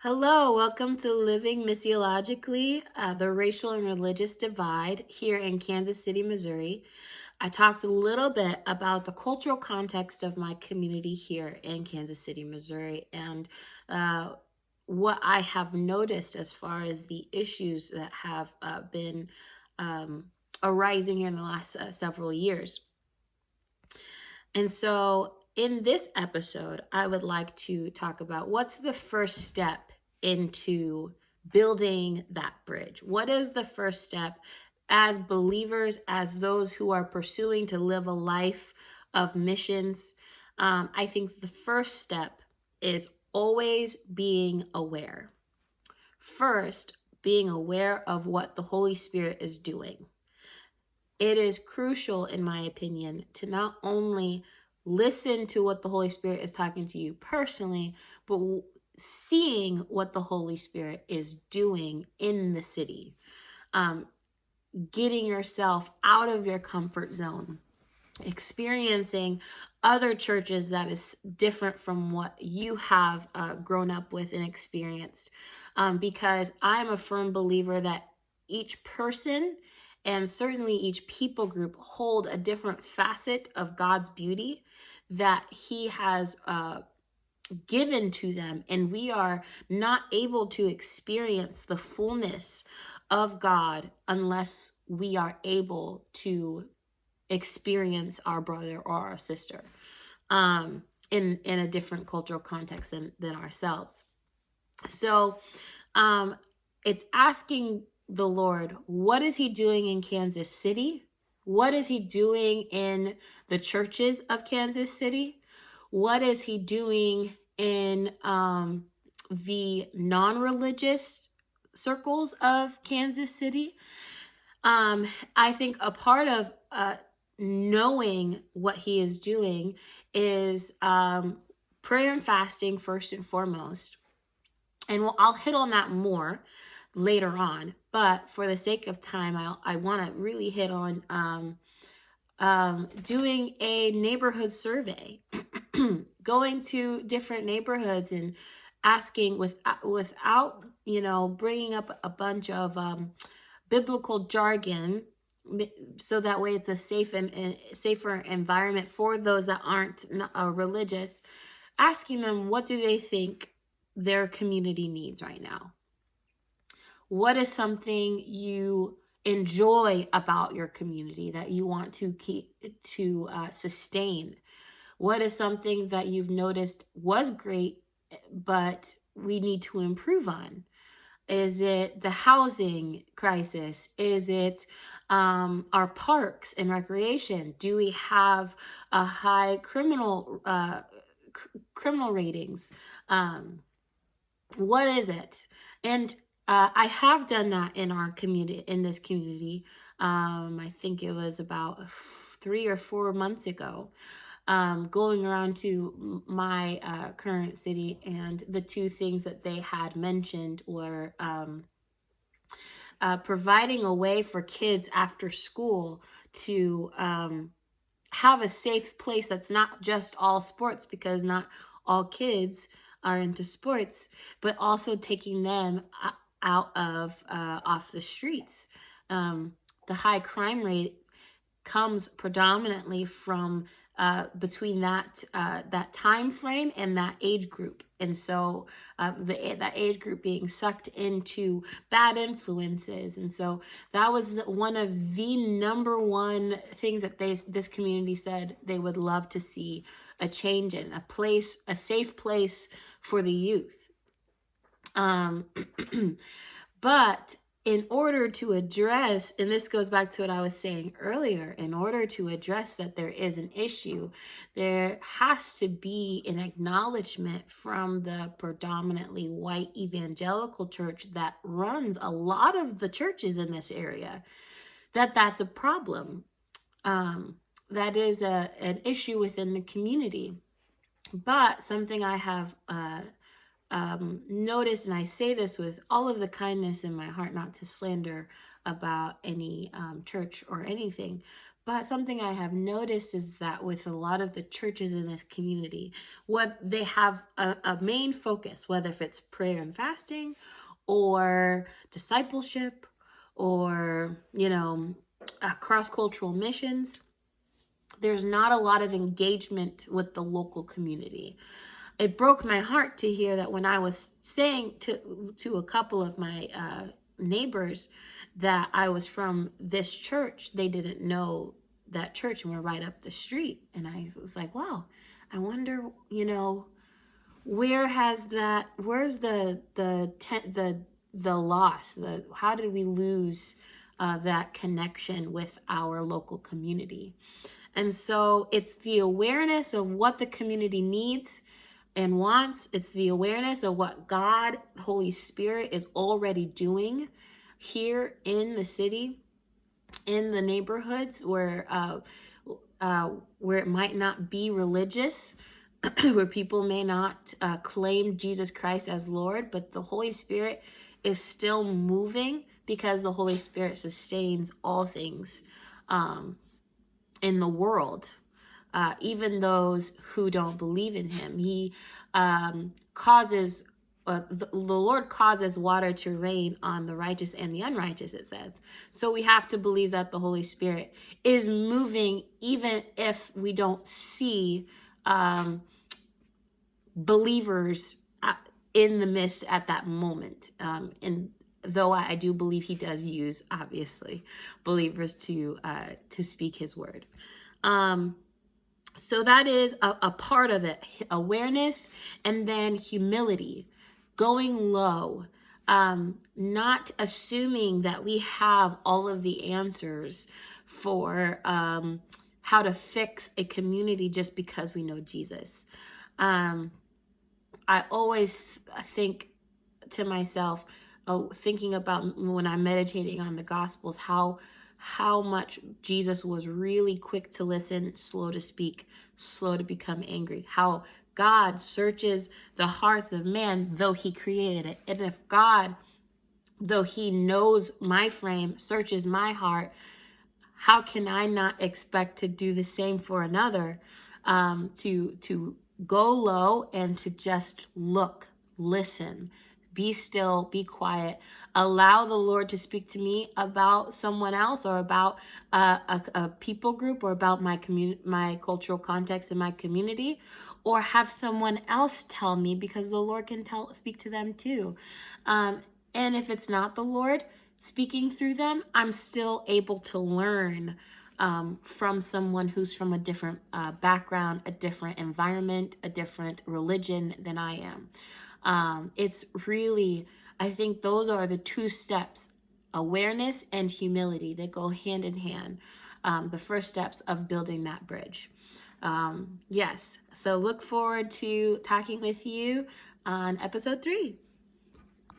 Hello, welcome to Living Missiologically, the racial and religious divide here in Kansas City, Missouri. I talked a little bit about the cultural context of my community here in Kansas City, Missouri, and uh, what I have noticed as far as the issues that have been um, arising in the last several years. And so, in this episode, I would like to talk about what's the first step into building that bridge. What is the first step as believers, as those who are pursuing to live a life of missions? I think the first step is always being aware. First, being aware of what the Holy Spirit is doing. It is crucial, in my opinion, to not only listen to what the Holy Spirit is talking to you personally, but seeing what the Holy Spirit is doing in the city, um, getting yourself out of your comfort zone, experiencing other churches that is different from what you have grown up with and experienced. Because I'm a firm believer that each person and certainly each people group hold a different facet of God's beauty that He has given to them, and we are not able to experience the fullness of God unless we are able to experience our brother or our sister in a different cultural context than ourselves. So it's asking the Lord, what is He doing in Kansas City? What is He doing in the churches of Kansas City? What is He doing in the non-religious circles of Kansas City? I think a part of knowing what He is doing is prayer and fasting first and foremost. And I'll hit on that more later on. But for the sake of time, I want to really hit on doing a neighborhood survey, going to different neighborhoods and asking without bringing up a bunch of biblical jargon, so that way it's a safe and safer environment for those that aren't religious, asking them what do they think their community needs right now. What is something you enjoy about your community that you want to keep to sustain? What is something that you've noticed was great but we need to improve on? Is it the housing crisis? Is it our parks and recreation? Do we have a high criminal ratings? What is it? And I have done that in our community, in this community. I think it was about 3 or 4 months ago. Going around to my current city, and the two things that they had mentioned were providing a way for kids after school to have a safe place that's not just all sports, because not all kids are into sports, but also taking them out of off the streets. The high crime rate comes predominantly from between that time frame and that age group, and so that age group being sucked into bad influences. And so that was one of the number one things that this community said they would love to see a change in, a safe place for the youth. But in order to address, and this goes back to what I was saying earlier, in order to address that there is an issue, there has to be an acknowledgement from the predominantly white evangelical church that runs a lot of the churches in this area, that that's a problem. That is an issue within the community. But something I have notice, and I say this with all of the kindness in my heart, not to slander about any church or anything, But something I have noticed is that with a lot of the churches in this community, what they have a main focus, whether if it's prayer and fasting or discipleship or, cross-cultural missions, there's not a lot of engagement with the local community. It broke my heart to hear that when I was saying to a couple of my neighbors that I was from this church, they didn't know that church, and we're right up the street. And I was like, wow, I wonder, where's the loss, how did we lose that connection with our local community? And so it's the awareness of what the community needs and wants. It's the awareness of what God, Holy Spirit, is already doing here in the city, in the neighborhoods where it might not be religious, where people may not claim Jesus Christ as Lord, but the Holy Spirit is still moving because the Holy Spirit sustains all things in the world. Even those who don't believe in him. He causes, the Lord causes water to rain on the righteous and the unrighteous, it says. So we have to believe that the Holy Spirit is moving even if we don't see believers in the midst at that moment. And though I do believe he does use, obviously, believers to speak his word. So that is a part of it, awareness, and then humility, going low, not assuming that we have all of the answers for how to fix a community just because we know Jesus. I always think to myself, thinking about when I'm meditating on the Gospels, how much Jesus was really quick to listen, slow to speak, slow to become angry. How God searches the hearts of man, though he created it. And if God, though he knows my frame, searches my heart, how can I not expect to do the same for another? To go low and to just look, listen, be still, be quiet, allow the Lord to speak to me about someone else or about a people group or about my cultural context in my community, or have someone else tell me, because the Lord can speak to them too. And if it's not the Lord speaking through them, I'm still able to learn from someone who's from a different background, a different environment, a different religion than I am. It's really, I think those are the two steps, awareness and humility, that go hand in hand. The first steps of building that bridge. Yes, so look forward to talking with you on episode 3.